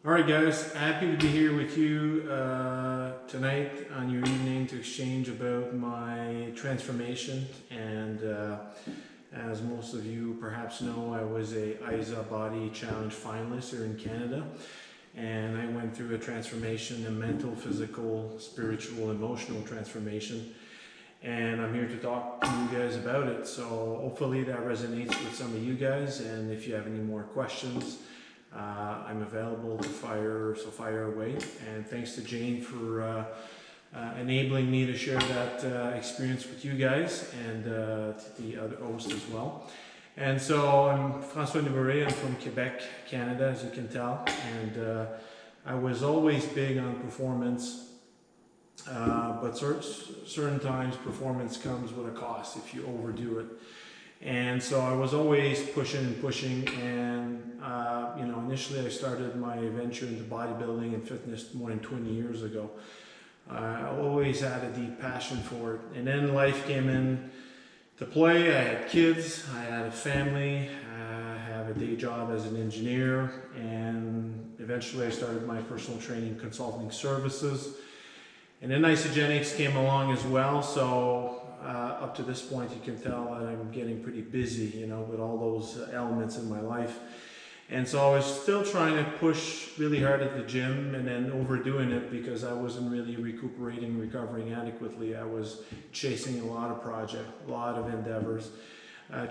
Alright guys, happy to be here with you tonight on your evening to exchange about my transformation. And as most of you perhaps know, I was a ISA Body Challenge finalist here in Canada. And I went through a transformation, a mental, physical, spiritual, emotional transformation. And I'm here to talk to you guys about it. So hopefully that resonates with some of you guys. And if you have any more questions, I'm available to fire away. And thanks to Jane for enabling me to share that experience with you guys and to the other host as well. And so I'm François Nibouré, I'm from Quebec, Canada, as you can tell. And I was always big on performance, but certain times performance comes with a cost if you overdo it. And so I was always pushing, and initially I started my venture into bodybuilding and fitness more than 20 years ago. I always had a deep passion for it. And then life came in to play. I had kids, I had a family, I have a day job as an engineer, and eventually I started my personal training consulting services. And then Isogenics came along as well, so up to this point you can tell that I'm getting pretty busy, with all those elements in my life. And so I was still trying to push really hard at the gym and then overdoing it because I wasn't really recovering adequately. I was chasing a lot of projects, a lot of endeavors,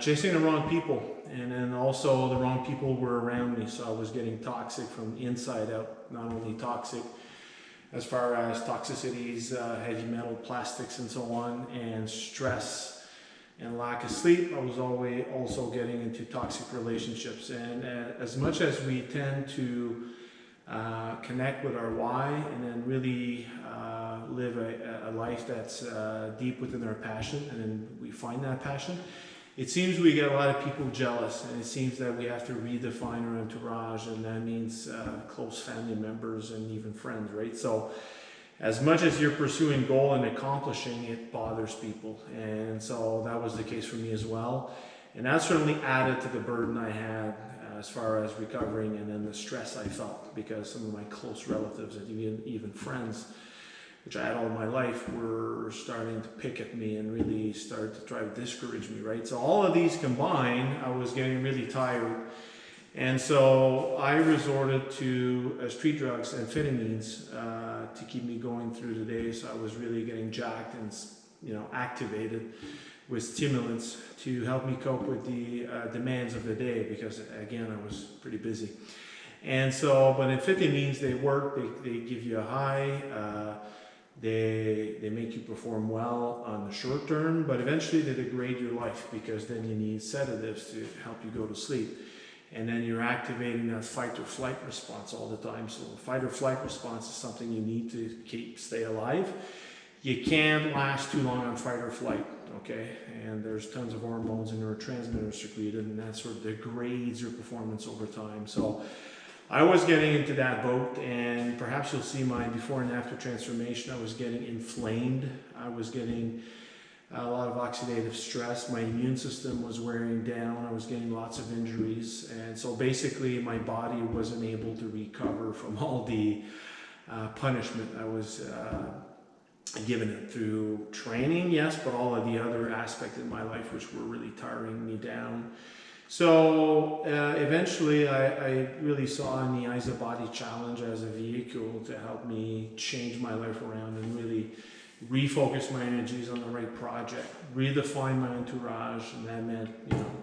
chasing the wrong people. And then also the wrong people were around me, so I was getting toxic from the inside out, not only toxic as far as toxicities, heavy metal, plastics, and so on, and stress and lack of sleep. I was always also getting into toxic relationships. And as much as we tend to connect with our why and then really live a life that's deep within our passion, and then we find that passion, it seems we get a lot of people jealous, and it seems that we have to redefine our entourage, and that means close family members and even friends, right? So as much as you're pursuing goal and accomplishing, it bothers people. And so that was the case for me as well. And that certainly added to the burden I had as far as recovering, and then the stress I felt because some of my close relatives and even friends, which I had all my life, were starting to pick at me and really started to try to discourage me, right? So all of these combined, I was getting really tired. And so I resorted to street drugs, amphetamines, to keep me going through the day. So I was really getting jacked and activated with stimulants to help me cope with the demands of the day, because again I was pretty busy. And so, but amphetamines, they work. They give you a high. They make you perform well on the short term, but eventually they degrade your life because then you need sedatives to help you go to sleep. And then you're activating that fight or flight response all the time. So fight or flight response is something you need to stay alive. You can't last too long on fight or flight, okay? And there's tons of hormones and neurotransmitters secreted, and that sort of degrades your performance over time. So I was getting into that boat, and perhaps you'll see my before and after transformation. I was getting inflamed. I was getting a lot of oxidative stress. My immune system was wearing down. I was getting lots of injuries. And so basically my body wasn't able to recover from all the punishment I was given it through training, yes, but all of the other aspects in my life which were really tiring me down. So eventually I really saw in the ISA Body Challenge as a vehicle to help me change my life around and really refocus my energies on the right project, redefine my entourage, and that meant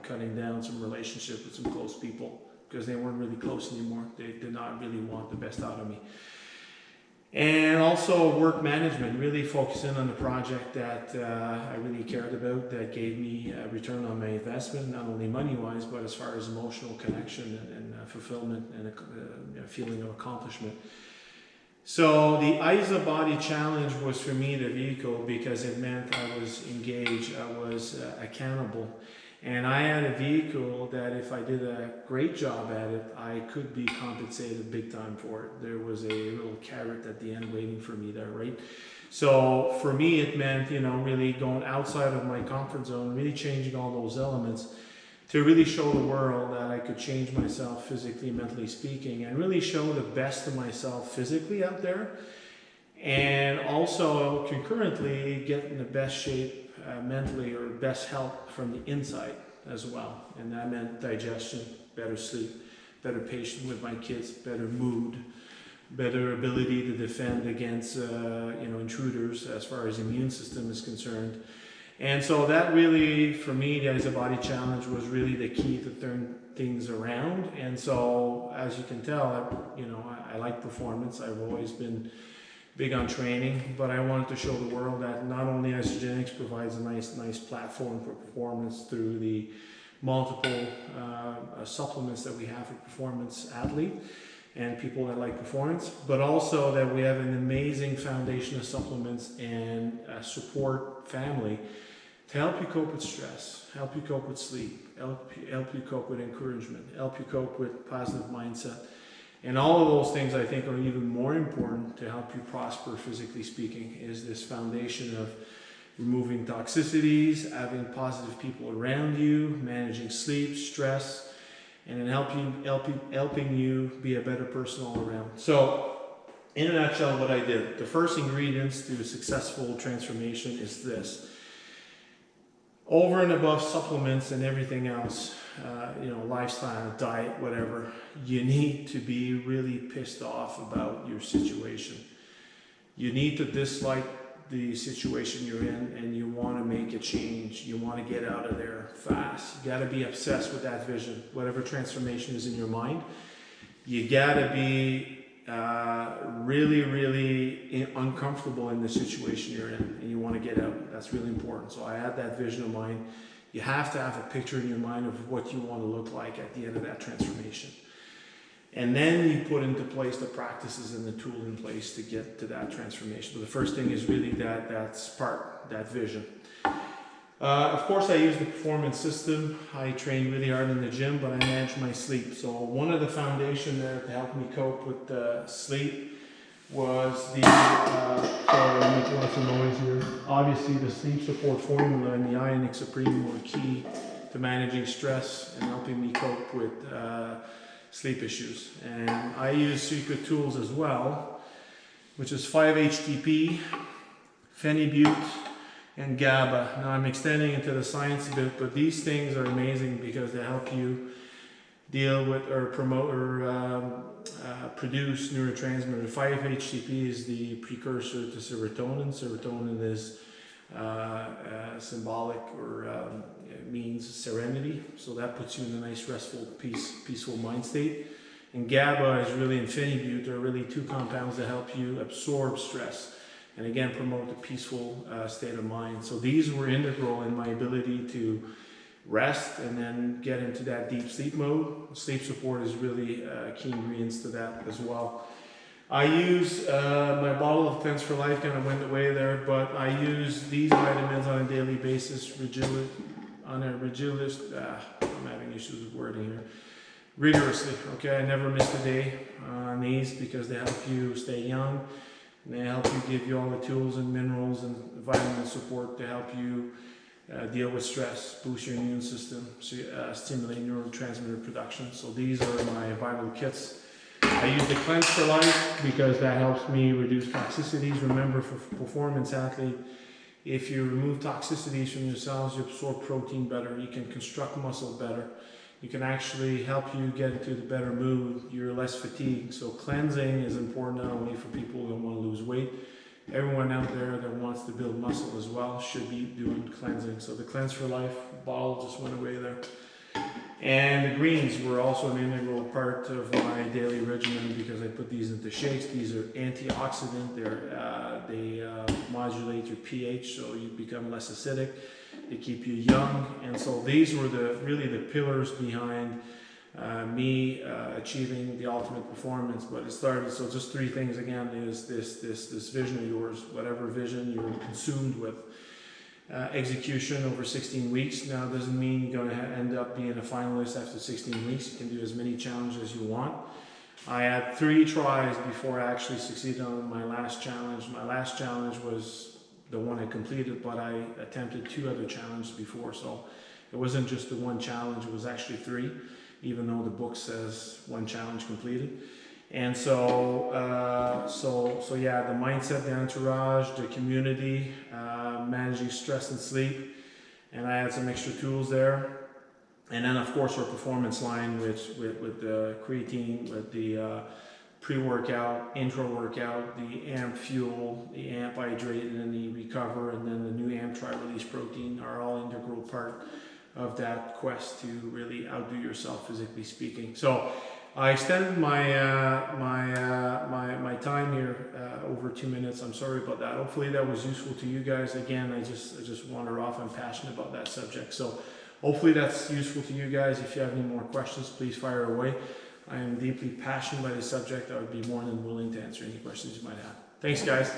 cutting down some relationships with some close people because they weren't really close anymore. They did not really want the best out of me. And also work management, really focusing on the project that I really cared about, that gave me a return on my investment, not only money-wise, but as far as emotional connection and fulfillment and a feeling of accomplishment. So the ISA Body Challenge was for me the vehicle because it meant I was engaged, I was accountable. And I had a vehicle that if I did a great job at it, I could be compensated big time for it. There was a little carrot at the end waiting for me there, right? So for me, it meant, really going outside of my comfort zone, really changing all those elements to really show the world that I could change myself physically, mentally speaking, and really show the best of myself physically out there, and also concurrently get in the best shape mentally, or best health from the inside as well. And that meant digestion, better sleep, better patience with my kids, better mood, better ability to defend against intruders as far as immune system is concerned. And so that really, for me, as a body challenge, was really the key to turn things around. And so, as you can tell, I like performance. I've always been big on training, but I wanted to show the world that not only Isogenics provides a nice platform for performance through the multiple supplements that we have for performance athlete and people that like performance, but also that we have an amazing foundation of supplements and support family to help you cope with stress, help you cope with sleep, help you cope with encouragement, help you cope with positive mindset. And all of those things, I think, are even more important to help you prosper, physically speaking, is this foundation of removing toxicities, having positive people around you, managing sleep, stress, and then helping you be a better person all around. So, in a nutshell, what I did, the first ingredients to a successful transformation is this. Over and above supplements and everything else, lifestyle, diet, whatever, you need to be really pissed off about your situation. You need to dislike the situation you're in, and you want to make a change. You want to get out of there fast. You got to be obsessed with that vision, whatever transformation is in your mind. You got to be really uncomfortable in the situation you're in, and you want to get out. That's really important. So I had that vision of mine. You have to have a picture in your mind of what you want to look like at the end of that transformation. And then you put into place the practices and the tool in place to get to that transformation. But the first thing is really that spark, that vision. Of course, I use the performance system. I train really hard in the gym, but I manage my sleep. So one of the foundation there to help me cope with sleep was the, sorry, I'm making lots of noise here. Obviously, the sleep support formula and the Ionic Supreme were key to managing stress and helping me cope with sleep issues. And I use secret tools as well, which is 5-HTP, phenibut, and GABA. Now I'm extending into the science a bit, but these things are amazing because they help you deal with or promote or produce neurotransmitter. 5-HTP is the precursor to serotonin. Serotonin is symbolic or it means serenity, so that puts you in a nice restful, peaceful mind state. And GABA is really, and phenibut are really two compounds that help you absorb stress and again promote a peaceful state of mind. So these were integral in my ability to rest and then get into that deep sleep mode. Sleep support is really key ingredients to that as well. I use my bottle of Cleanse for Life, kind of went away there, but I use these vitamins on a daily basis, I'm having issues with wording here, rigorously, okay? I never miss a day on these because they help you stay young, and they help you, give you all the tools and minerals and vitamin support to help you deal with stress, boost your immune system, stimulate neurotransmitter production. So these are my vital kits. I use the Cleanse for Life because that helps me reduce toxicities. Remember, for performance athlete, if you remove toxicities from your cells, you absorb protein better, you can construct muscle better, you can actually help you get into the better mood, you're less fatigued. So cleansing is important not only for people who want to lose weight, everyone out there that wants to build muscle as well should be doing cleansing. So the Cleanse for Life bottle just went away there. And the greens were also an integral part of my daily regimen because I put these into shakes. These are antioxidant. They modulate your pH so you become less acidic. They keep you young. And so these were really the pillars behind me achieving the ultimate performance. But it started, so just three things again, is this vision of yours, whatever vision you're consumed with. Execution over 16 weeks. Now, it doesn't mean you're going to end up being a finalist after 16 weeks. You can do as many challenges as you want. I had 3 tries before I actually succeeded on my last challenge. My last challenge was the one I completed, but I attempted 2 other challenges before. So it wasn't just the one challenge, it was actually 3, even though the book says 1 challenge completed. And so yeah, the mindset, the entourage, the community, managing stress and sleep, and I had some extra tools there. And then of course our performance line with the creatine, with the pre-workout, intra workout, the amp fuel, the amp hydrate, and then the recover, and then the new amp tri-release protein are all integral part of that quest to really outdo yourself, physically speaking. So I extended my my time here over 2 minutes. I'm sorry about that. Hopefully that was useful to you guys. Again, I just wander off. I'm passionate about that subject. So hopefully that's useful to you guys. If you have any more questions, please fire away. I am deeply passionate by this subject. I would be more than willing to answer any questions you might have. Thanks, guys.